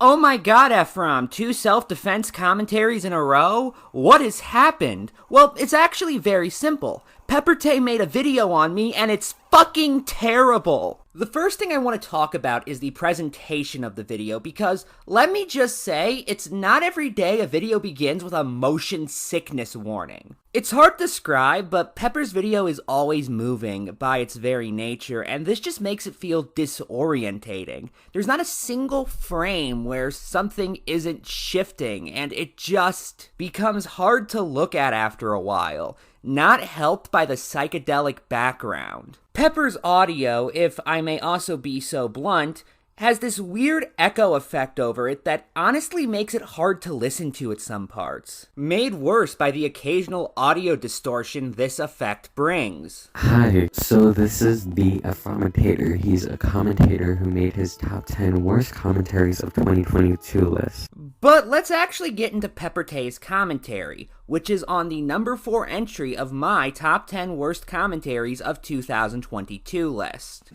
Oh my god, Ephraim, 2 self-defense commentaries in a row? What has happened? Well, it's actually very simple. Pepper-Tei made a video on me, and it's fucking terrible. The first thing I want to talk about is the presentation of the video, because let me just say, it's not every day a video begins with a motion sickness warning. It's hard to describe, but Pepper's video is always moving by its very nature, and this just makes it feel disorientating. There's not a single frame where something isn't shifting, and it just becomes hard to look at after a while. Not helped by the psychedelic background. Pepper's audio, if I may also be so blunt, has this weird echo effect over it that honestly makes it hard to listen to at some parts. Made worse by the occasional audio distortion this effect brings. Hi, so this is the Pepper-Tei. He's a commentator who made his top 10 worst commentaries of 2022 list. But let's actually get into Pepper-Tei's commentary, which is on the number 4 entry of my top 10 worst commentaries of 2022 list.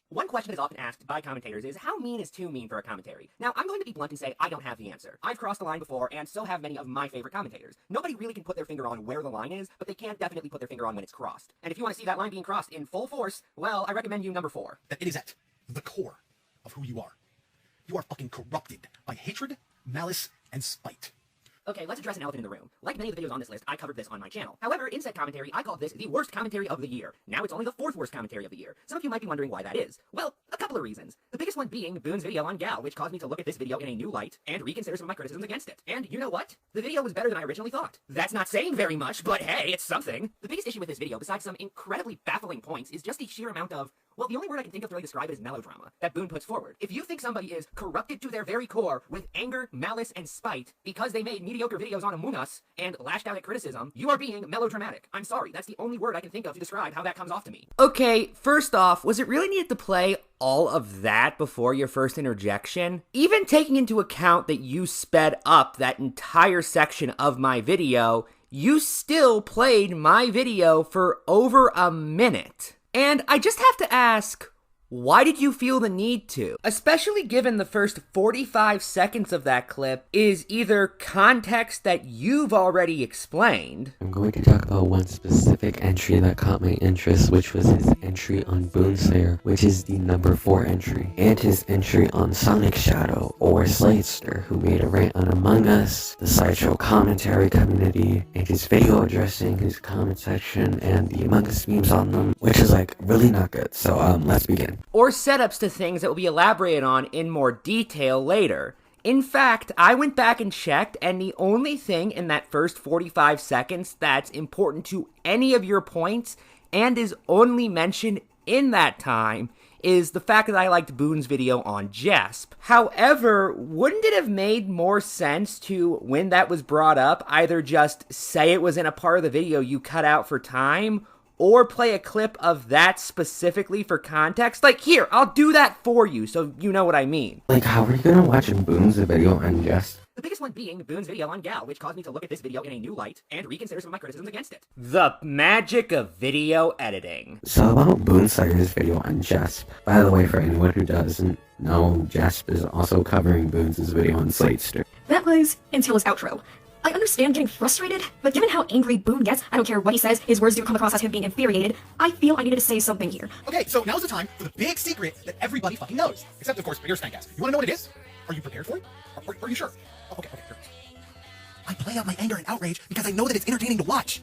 One question that is often asked by commentators is, how mean is too mean for a commentary? Now, I'm going to be blunt and say I don't have the answer. I've crossed the line before, and so have many of my favorite commentators. Nobody really can put their finger on where the line is, but they can definitely put their finger on when it's crossed. And if you want to see that line being crossed in full force, well, I recommend you number 4. That it is at the core of who you are. You are fucking corrupted by hatred, malice, and spite. Okay, let's address an elephant in the room. Like many of the videos on this list, I covered this on my channel. However, in said commentary, I called this the worst commentary of the year. Now it's only the 4th worst commentary of the year. Some of you might be wondering why that is. Well, a couple of reasons. The biggest one being Boone's video on Gal, which caused me to look at this video in a new light and reconsider some of my criticisms against it. And you know what? The video was better than I originally thought. That's not saying very much, but hey, it's something. The biggest issue with this video, besides some incredibly baffling points, is just the sheer amount of, well, the only word I can think of to really describe it is melodrama that Boone puts forward. If you think somebody is corrupted to their very core with anger, malice, and spite because they made mediocre videos on Among Us and lashed out at criticism, you are being melodramatic. I'm sorry, that's the only word I can think of to describe how that comes off to me. Okay, first off, was it really needed to play all of that before your first interjection? Even taking into account that you sped up that entire section of my video, you still played my video for over a minute. And I just have to ask, why did you feel the need to? Especially given the first 45 seconds of that clip is either context that you've already explained. I'm going to talk about one specific entry that caught my interest, which was his entry on Boonsayer, which is the number 4 entry, and his entry on Sonic Shadow, or Slatester, who made a rant on Among Us, the Sideshow commentary community, and his video addressing his comment section and the Among Us memes on them, which is like really not good. So let's begin. Or setups to things that will be elaborated on in more detail later. In fact, I went back and checked, and the only thing in that first 45 seconds that's important to any of your points, and is only mentioned in that time, is the fact that I liked Boone's video on Jesp. However, wouldn't it have made more sense to, when that was brought up, either just say it was in a part of the video you cut out for time, or play a clip of that specifically for context? Like, here, I'll do that for you, so you know what I mean. Like, how are you gonna watch Boone's video on Jesp? The biggest one being Boone's video on Gal, which caused me to look at this video in a new light and reconsider some of my criticisms against it. The magic of video editing. So about Boonsayer's video on Jesp. By the way, for anyone who doesn't know, Jesp is also covering Boone's video on Slatester. That was until his outro. I understand getting frustrated, but given how angry Boone gets, I don't care what he says, his words do come across as him being infuriated, I feel I needed to say something here. Okay, so now's the time for the big secret that everybody fucking knows. Except, of course, for your stank ass. You wanna know what it is? Are you prepared for it? Are you sure? Oh, okay, sure. I play out my anger and outrage because I know that it's entertaining to watch.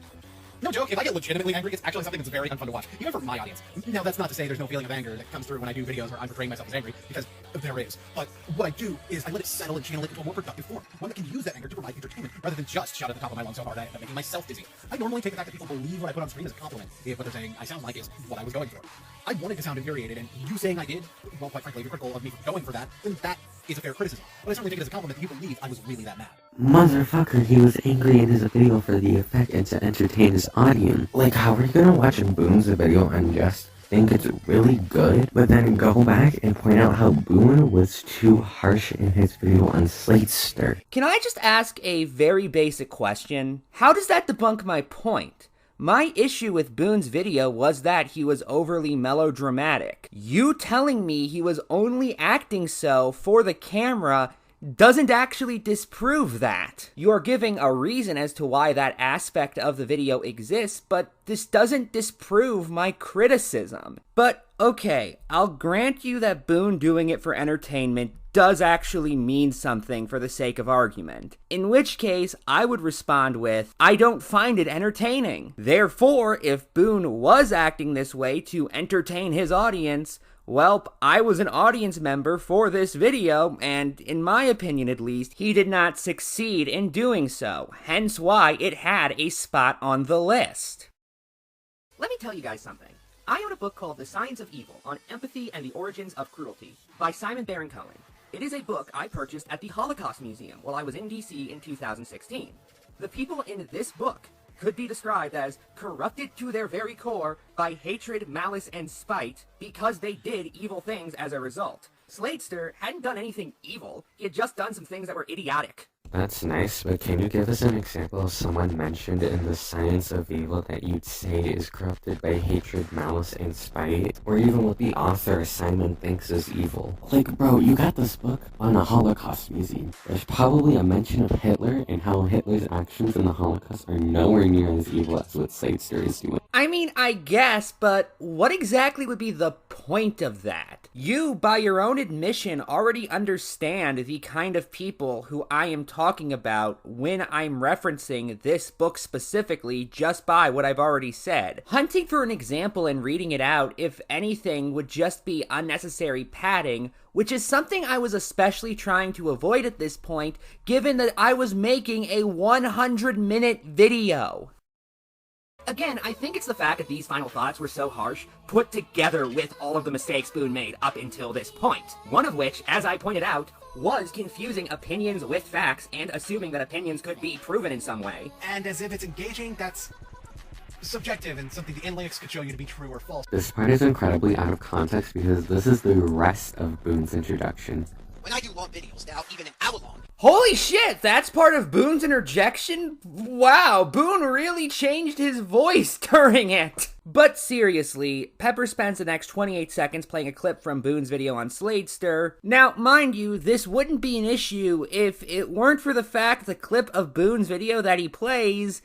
No joke, if I get legitimately angry, it's actually something that's very unfun to watch, even for my audience. Now, that's not to say there's no feeling of anger that comes through when I do videos where I'm portraying myself as angry, because there is. But what I do is I let it settle and channel it into a more productive form, one that can use that anger to provide entertainment, rather than just shout at the top of my lungs so hard that I'm making myself dizzy. I normally take the fact that people believe what I put on screen as a compliment, if what they're saying I sound like is what I was going for. I wanted to sound infuriated, and you saying I did, well, quite frankly, if you're critical of me for going for that, then that is a fair criticism. But I certainly take it as a compliment that you believe I was really that mad. Motherfucker, he was angry in his video for the effect and to entertain his audience. Like, how are you gonna watch Boone's video and just think it's really good, but then go back and point out how Boone was too harsh in his video on Slatester? Can I just ask a very basic question? How does that debunk my point? My issue with Boone's video was that he was overly melodramatic. You telling me he was only acting so for the camera doesn't actually disprove that. You are giving a reason as to why that aspect of the video exists, but this doesn't disprove my criticism. But okay, I'll grant you that Boone doing it for entertainment does actually mean something for the sake of argument. In which case, I would respond with, I don't find it entertaining. Therefore, if Boone was acting this way to entertain his audience, well, I was an audience member for this video, and in my opinion at least, he did not succeed in doing so, hence why it had a spot on the list. Let me tell you guys something. I own a book called The Science of Evil on Empathy and the Origins of Cruelty by Simon Baron-Cohen. It is a book I purchased at the Holocaust Museum while I was in DC in 2016. The people in this book could be described as corrupted to their very core by hatred, malice, and spite because they did evil things as a result. Sladester hadn't done anything evil, he had just done some things that were idiotic. That's nice, but can you give us an example of someone mentioned in the science of evil that you'd say is corrupted by hatred, malice, and spite? Or even what the author Simon thinks is evil? Like, bro, you got this book on a Holocaust museum. There's probably a mention of Hitler and how Hitler's actions in the Holocaust are nowhere near as evil as what Sladester is doing. I mean, I guess, but what exactly would be the point of that? You, by your own admission, already understand the kind of people who I am talking about when I'm referencing this book specifically just by what I've already said. Hunting for an example and reading it out, if anything, would just be unnecessary padding, which is something I was especially trying to avoid at this point, given that I was making a 100-minute video. Again, I think it's the fact that these final thoughts were so harsh, put together with all of the mistakes Boone made up until this point. One of which, as I pointed out, was confusing opinions with facts and assuming that opinions could be proven in some way. And as if it's engaging, that's subjective and something the analytics could show you to be true or false. This part is incredibly out of context because this is the rest of Boone's introduction. When I do long videos now, even an hour long. Holy shit, that's part of Boone's interjection? Wow, Boone really changed his voice during it. But seriously, Pepper spends the next 28 seconds playing a clip from Boone's video on Sladester. Now, mind you, this wouldn't be an issue if it weren't for the fact the clip of Boone's video that he plays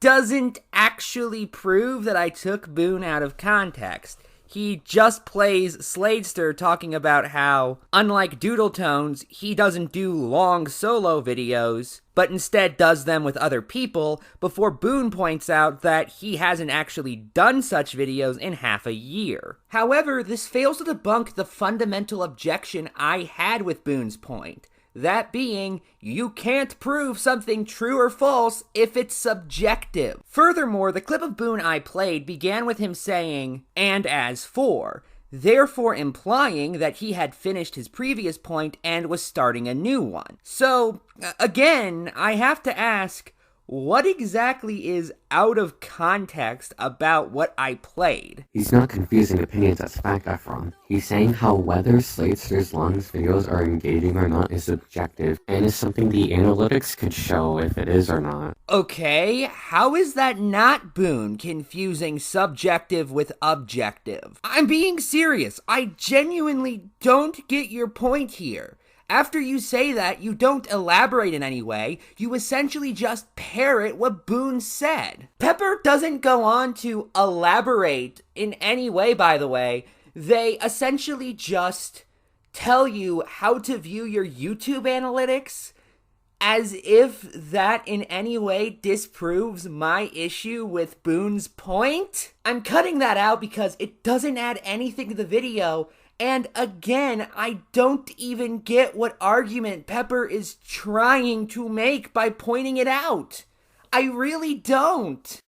doesn't actually prove that I took Boone out of context. He just plays Sladester talking about how, unlike Doodle Tones, he doesn't do long solo videos, but instead does them with other people, before Boone points out that he hasn't actually done such videos in half a year. However, this fails to debunk the fundamental objection I had with Boone's point. That being, you can't prove something true or false if it's subjective. Furthermore, the clip of Boone I played began with him saying, "and as for," therefore implying that he had finished his previous point and was starting a new one. So, again, I have to ask, what exactly is out of context about what I played? He's not confusing opinions as fact, Efron. He's saying how whether Sladester's longest videos are engaging or not is subjective, and is something the analytics could show if it is or not. Okay, how is that not, Boone, confusing subjective with objective? I'm being serious. I genuinely don't get your point here. After you say that, you don't elaborate in any way, you essentially just parrot what Boone said. Pepper doesn't go on to elaborate in any way, by the way. They essentially just tell you how to view your YouTube analytics, as if that in any way disproves my issue with Boone's point. I'm cutting that out because it doesn't add anything to the video. And again, I don't even get what argument Pepper is trying to make by pointing it out. I really don't.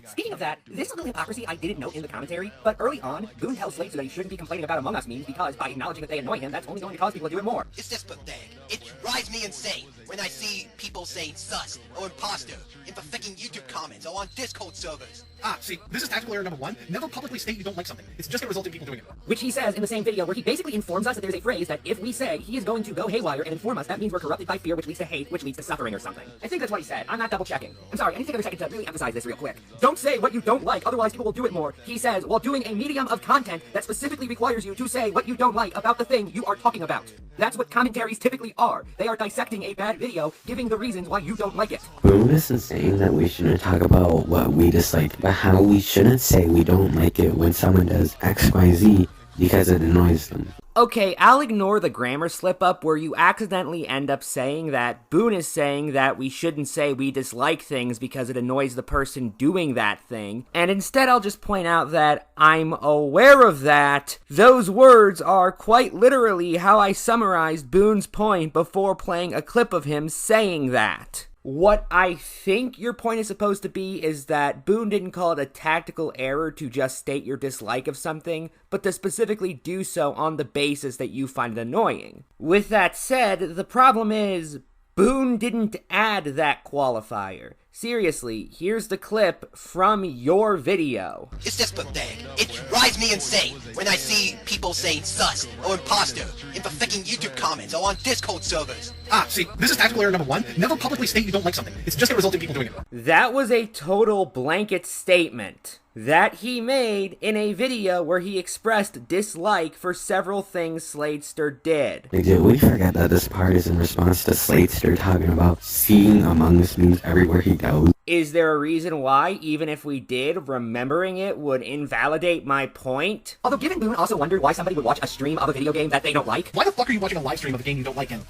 Speaking of that, this is a little hypocrisy I didn't note in the commentary, but early on, Boone tells Sladester that he shouldn't be complaining about Among Us memes because by acknowledging that they annoy him, that's only going to cause people to do it more. It's just pathetic. It drives me insane. when I see people saying sus or imposter in the fucking YouTube comments or on Discord servers. See, this is tactical error number 1. Never publicly state you don't like something. It's just gonna result in people doing it. Which he says in the same video, where he basically informs us that there's a phrase that if we say he is going to go haywire and inform us, that means we're corrupted by fear, which leads to hate, which leads to suffering or something. I think that's what he said. I'm not double checking. I'm sorry, I need to take another second to really emphasize this real quick. Don't say what you don't like, otherwise people will do it more. He says, while doing a medium of content that specifically requires you to say what you don't like about the thing you are talking about. That's what commentaries typically are. They are dissecting a bad video, giving the reasons why you don't like it. Boone isn't saying that we shouldn't talk about what we dislike, but how we shouldn't say we don't like it when someone does XYZ because it annoys them. Okay, I'll ignore the grammar slip-up where you accidentally end up saying that Boone is saying that we shouldn't say we dislike things because it annoys the person doing that thing, and instead I'll just point out that I'm aware of that. Those words are quite literally how I summarized Boone's point before playing a clip of him saying that. What I think your point is supposed to be is that Boone didn't call it a tactical error to just state your dislike of something, but to specifically do so on the basis that you find it annoying. With that said, the problem is, Boone didn't add that qualifier. Seriously, here's the clip from your video. It's just pathetic. It drives me insane when I see people saying sus or imposter in the fucking YouTube comments or on Discord servers. See, this is tactical error number 1. Never publicly state you don't like something. It's just gonna result in people doing it. That was a total blanket statement that he made in a video where he expressed dislike for several things Sladester did. Did we forget that this part is in response to Sladester talking about seeing Among Us memes everywhere he goes? Is there a reason why, even if we did, remembering it would invalidate my point? Although given Boone also wondered why somebody would watch a stream of a video game that they don't like. Why the fuck are you watching a live stream of a game you don't like and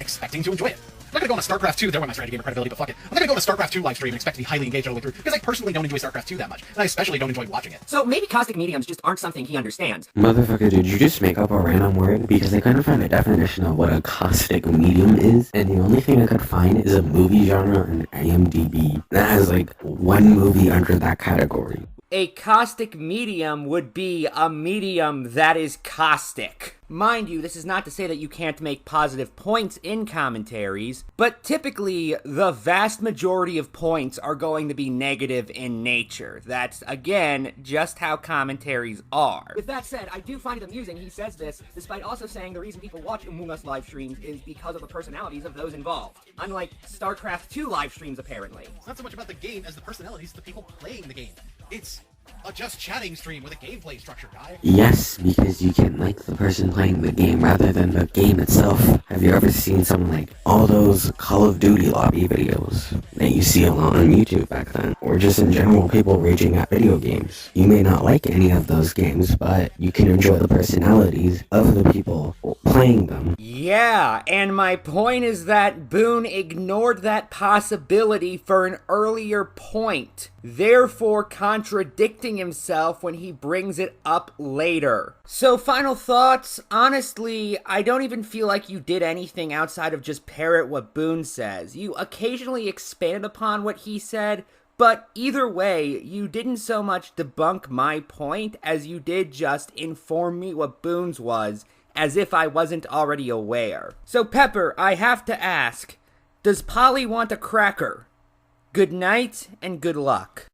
expecting to enjoy it? I'm not gonna go on a StarCraft 2, there went my strategy gamer credibility, but fuck it. I'm not gonna go on a StarCraft 2 live stream and expect to be highly engaged all the way through, because I personally don't enjoy StarCraft 2 that much, and I especially don't enjoy watching it. So maybe caustic mediums just aren't something he understands. Motherfucker, did you just make up a random word? Because I couldn't find a definition of what a caustic medium is, and the only thing I could find is a movie genre on IMDb that has like one movie under that category. A caustic medium would be a medium that is caustic. Mind you, this is not to say that you can't make positive points in commentaries, but typically, the vast majority of points are going to be negative in nature. That's, again, just how commentaries are. With that said, I do find it amusing he says this, despite also saying the reason people watch Among Us live streams is because of the personalities of those involved. Unlike StarCraft 2 live streams, apparently. It's not so much about the game as the personalities of the people playing the game. It's a just chatting stream with a gameplay structure, guy. Yes, because you can like the person playing the game rather than the game itself. Have you ever seen some like all those Call of Duty lobby videos that you see a lot on YouTube back then? Or just in general people raging at video games? You may not like any of those games, but you can enjoy the personalities of the people playing them. Yeah, and my point is that Boone ignored that possibility for an earlier point, therefore contradicting himself when he brings it up later. So final thoughts, honestly, I don't even feel like you did anything outside of just parrot what Boone says. You occasionally expanded upon what he said, but either way, you didn't so much debunk my point as you did just inform me what Boone's was, as if I wasn't already aware. So Pepper, I have to ask, does Polly want a cracker? Good night and good luck.